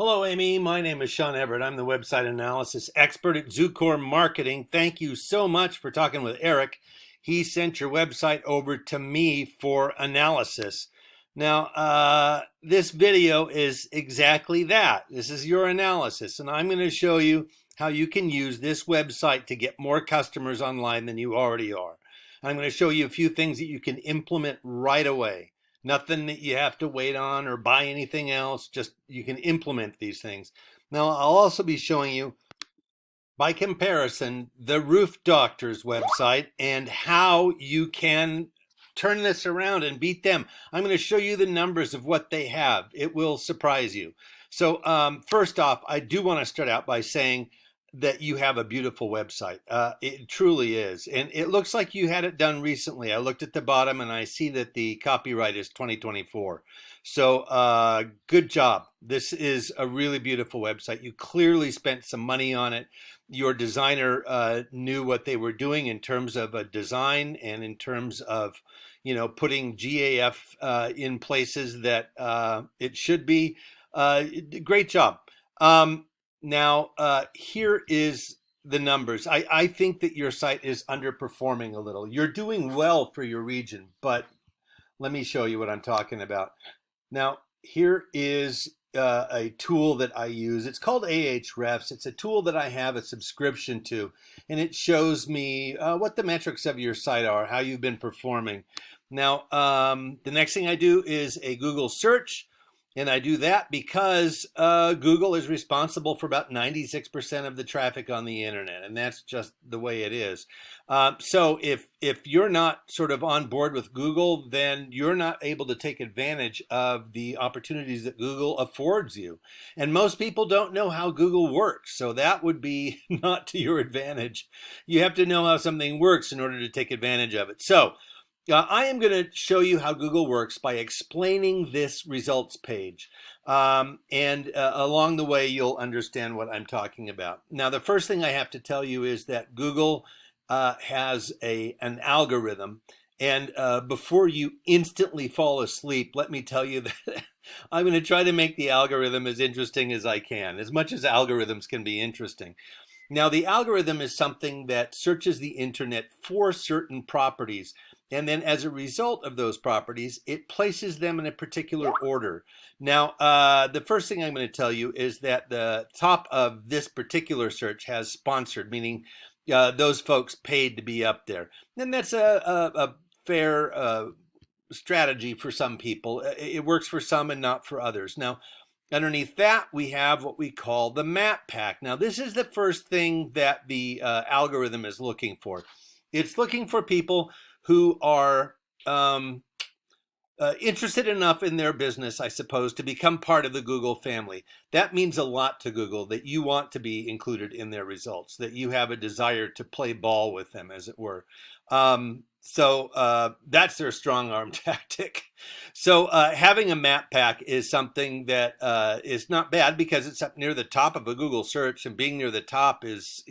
Hello, Amy. My name is Sean Everett. I'm the website analysis expert at Zucor Marketing. Thank you so much for talking with Eric. He sent your website over to me for analysis. Now, this video is exactly that. This is your analysis, and I'm going to show you how you can use this website to get more customers online than you already are. I'm going to show you a few things that you can implement right away. Nothing that you have to wait on or buy anything else. Just you can implement these things. Now, I'll also be showing you, by comparison, the Roof Doctor's website and how you can turn this around and beat them. I'm going to show you the numbers of what they have. It will surprise you. So first off, I do want to start out by saying that you have a beautiful website. It truly is. And it looks like you had it done recently. I looked at the bottom and I see that the copyright is 2024. So good job. This is a really beautiful website. You clearly spent some money on it. Your designer knew what they were doing in terms of a design and in terms of, putting GAF in places that it should be. Great job. Now, here is the numbers. I think that your site is underperforming a little. You're doing well for your region, but let me show you what I'm talking about. Now, here is a tool that I use. It's called Ahrefs. It's a tool that I have a subscription to, and it shows me what the metrics of your site are, how you've been performing. Now, the next thing I do is a Google search. And I do that because Google is responsible for about 96% of the traffic on the internet, and that's just the way it is. So if you're not sort of on board with Google, then you're not able to take advantage of the opportunities that Google affords you. And most people don't know how Google works, so that would be not to your advantage. You have to know how something works in order to take advantage of it. So I am going to show you how Google works by explaining this results page. And along the way, you'll understand what I'm talking about. Now, the first thing I have to tell you is that Google has an algorithm. And before you instantly fall asleep, let me tell you that I'm going to try to make the algorithm as interesting as I can, as much as algorithms can be interesting. Now, the algorithm is something that searches the internet for certain properties. And then as a result of those properties, it places them in a particular order. Now, the first thing I'm going to tell you is that the top of this particular search has sponsored, meaning those folks paid to be up there. And that's a fair strategy for some people. It works for some and not for others. Now, underneath that, we have what we call the map pack. Now, this is the first thing that the algorithm is looking for. It's looking for people who are interested enough in their business, I suppose, to become part of the Google family. That means a lot to Google, that you want to be included in their results, that you have a desire to play ball with them, as it were. So that's their strong arm tactic. So having a map pack is something that is not bad because it's up near the top of a Google search, and being near the top is,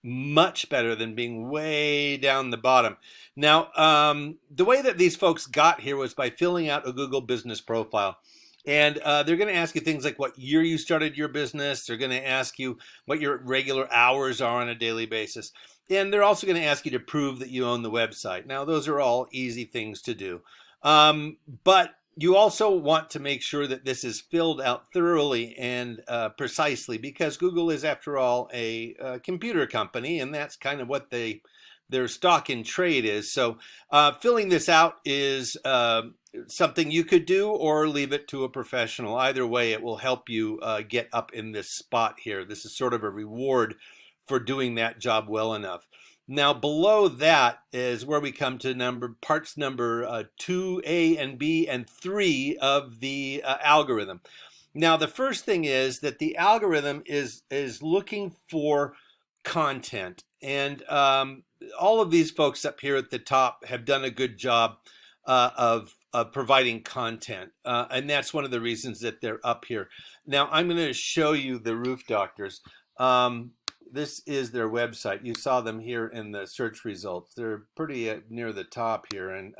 much better than being way down the bottom. Now, the way that these folks got here was by filling out a Google business profile. And they're going to ask you things like what year you started your business. They're going to ask you what your regular hours are on a daily basis. And they're also going to ask you to prove that you own the website. Now, those are all easy things to do. But you also want to make sure that this is filled out thoroughly and precisely, because Google is, after all, a computer company, and that's kind of what their stock in trade is. So filling this out is something you could do or leave it to a professional. Either way, it will help you get up in this spot here. This is sort of a reward for doing that job well enough. Now, below that is where we come to parts number 2A and B and 3 of the algorithm. Now, the first thing is that the algorithm is looking for content. And all of these folks up here at the top have done a good job of providing content. And that's one of the reasons that they're up here. Now, I'm going to show you the Roof Doctors. This is their website. You saw them here in the search results. They're pretty near the top here. And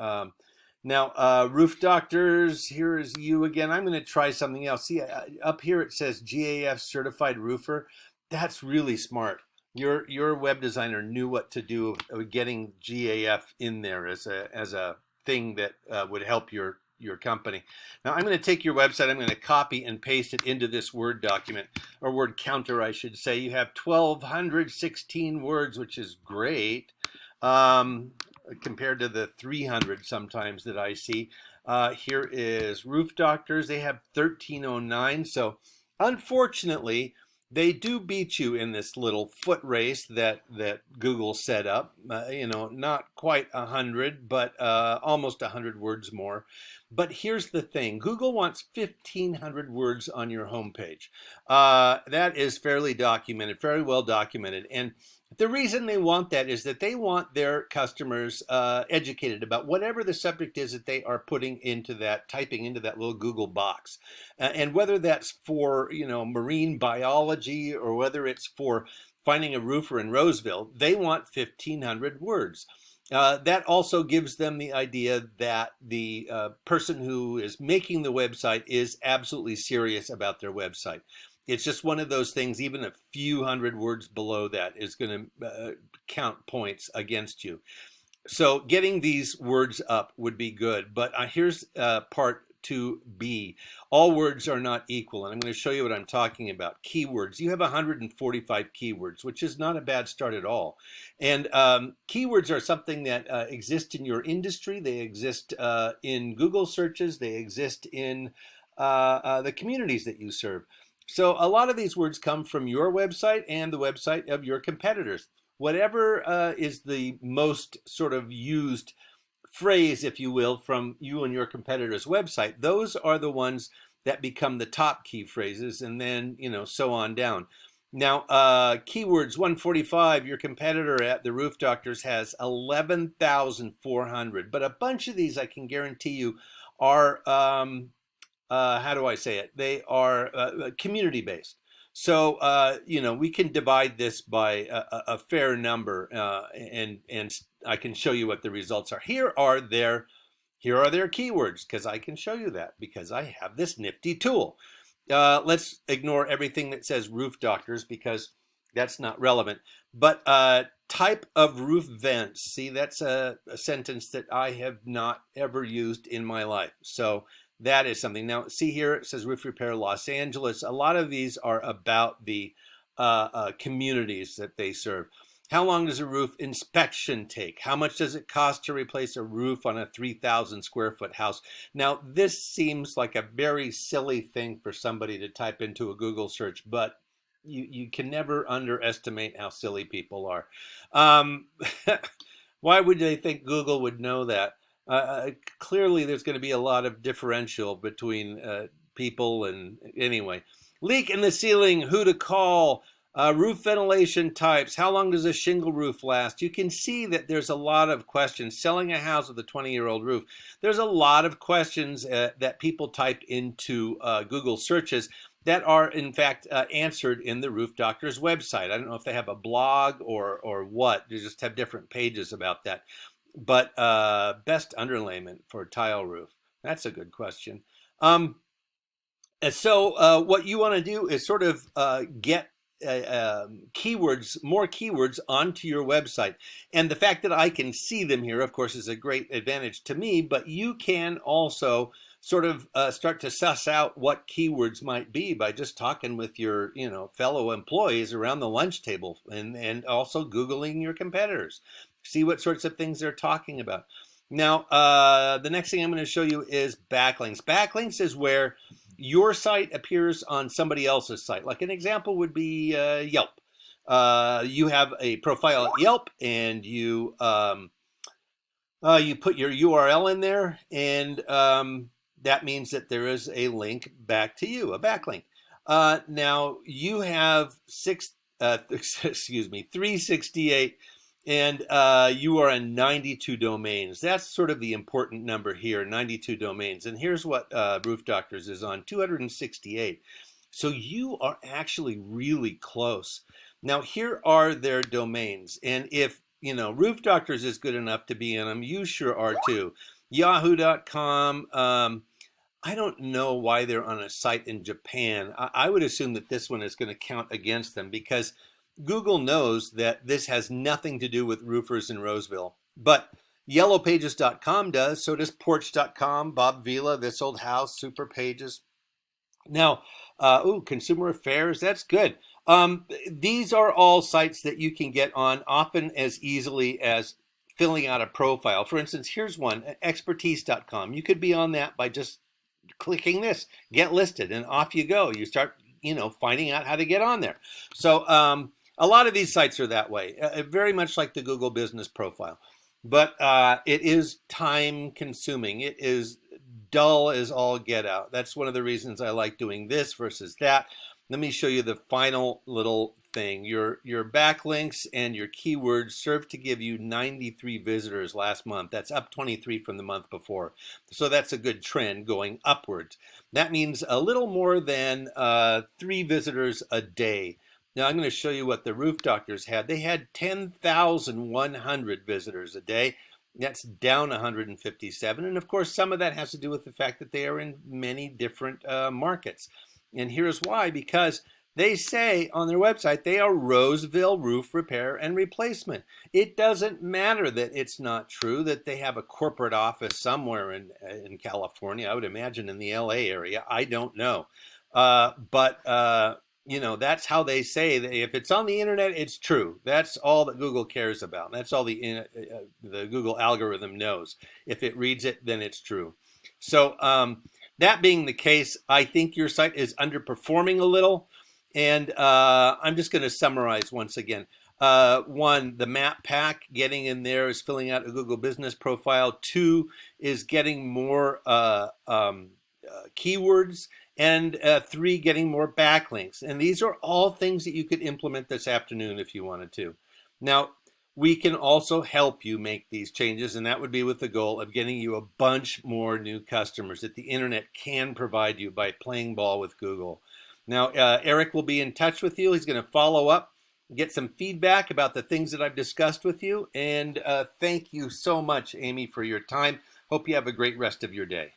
Now, Roof Doctors, here is you again. I'm going to try something else. See, up here it says GAF certified roofer. That's really smart. Your web designer knew what to do of getting GAF in there as a thing that would help your company. Now, I'm going to take your website. I'm going to copy and paste it into this Word document, or word counter, I should say. You have 1,216 words, which is great. Compared to the 300 sometimes that I see. Here is Roof Doctors. They have 1,309. So unfortunately, they do beat you in this little foot race that Google set up. Not quite 100, but almost 100 words more. But here's the thing. Google wants 1,500 words on your homepage. That is fairly documented, very well documented. And the reason they want that is that they want their customers educated about whatever the subject is that they are putting into that, typing into that little Google box. And whether that's for, marine biology or whether it's for finding a roofer in Roseville, they want 1,500 words. That also gives them the idea that the person who is making the website is absolutely serious about their website. It's just one of those things, even a few hundred words below that is going to count points against you. So getting these words up would be good. But here's part 2B. All words are not equal. And I'm going to show you what I'm talking about. Keywords. You have 145 keywords, which is not a bad start at all. And keywords are something that exist in your industry. They exist in Google searches. They exist in the communities that you serve. So a lot of these words come from your website and the website of your competitors. Whatever is the most sort of used phrase, if you will, from you and your competitor's website, those are the ones that become the top key phrases, and then, so on down. Now, keywords 145, your competitor at the Roof Doctors has 11,400, but a bunch of these I can guarantee you are how do I say it? They are community-based. So, we can divide this by a fair number, and I can show you what the results are. Here are their keywords, because I can show you that because I have this nifty tool. Let's ignore everything that says Roof Doctors because that's not relevant. But type of roof vents. See, that's a sentence that I have not ever used in my life. So that is something. Now, see here, it says Roof Repair Los Angeles. A lot of these are about the communities that they serve. How long does a roof inspection take? How much does it cost to replace a roof on a 3,000 square foot house? Now, this seems like a very silly thing for somebody to type into a Google search, but you can never underestimate how silly people are. Why would they think Google would know that? Clearly, there's going to be a lot of differential between people, and anyway. Leak in the ceiling, who to call, roof ventilation types, how long does a shingle roof last? You can see that there's a lot of questions. Selling a house with a 20-year-old roof, there's a lot of questions that people type into Google searches that are, in fact, answered in the Roof Doctor's website. I don't know if they have a blog or what. They just have different pages about that. But best underlayment for a tile roof? That's a good question. So what you want to do is sort of get keywords, more keywords onto your website. And the fact that I can see them here, of course, is a great advantage to me, but you can also sort of start to suss out what keywords might be by just talking with your, fellow employees around the lunch table, and also Googling your competitors. See what sorts of things they're talking about. Now, the next thing I'm going to show you is backlinks. Backlinks is where your site appears on somebody else's site. Like an example would be Yelp. You have a profile at Yelp, and you put your URL in there, and that means that there is a link back to you, a backlink. Now you have 368. And you are in 92 domains. That's sort of the important number here, 92 domains. And here's what Roof Doctors is on, 268. So you are actually really close. Now, here are their domains. And if, Roof Doctors is good enough to be in them, you sure are too. Yahoo.com. I don't know why they're on a site in Japan. I would assume that this one is going to count against them because Google knows that this has nothing to do with roofers in Roseville. But yellowpages.com does, so does porch.com, Bob Vila, This Old House, Super Pages. Now, Consumer Affairs, that's good. These are all sites that you can get on often as easily as filling out a profile. For instance, here's one, expertise.com. You could be on that by just clicking this, get listed, and off you go. You start, finding out how to get on there. So a lot of these sites are that way, very much like the Google Business Profile. But it is time consuming. It is dull as all get out. That's one of the reasons I like doing this versus that. Let me show you the final little thing. Your backlinks and your keywords served to give you 93 visitors last month. That's up 23 from the month before. So that's a good trend going upwards. That means a little more than 3 visitors a day. Now I'm going to show you what the Roof Doctors had. They had 10,100 visitors a day. That's down 157. And of course, some of that has to do with the fact that they are in many different markets. And here's why, because they say on their website they are Roseville Roof Repair and Replacement. It doesn't matter that it's not true, that they have a corporate office somewhere in California. I would imagine in the LA area. I don't know. But that's how they say that if it's on the internet, it's true. That's all that Google cares about. That's all the Google algorithm knows. If it reads it, then it's true. So that being the case, I think your site is underperforming a little. And I'm just going to summarize once again. 1, the map pack, getting in there is filling out a Google Business Profile. 2 is getting more keywords. And 3, getting more backlinks. And these are all things that you could implement this afternoon if you wanted to. Now, we can also help you make these changes, and that would be with the goal of getting you a bunch more new customers that the internet can provide you by playing ball with Google. Now, Eric will be in touch with you. He's going to follow up, get some feedback about the things that I've discussed with you. And thank you so much, Amy, for your time. Hope you have a great rest of your day.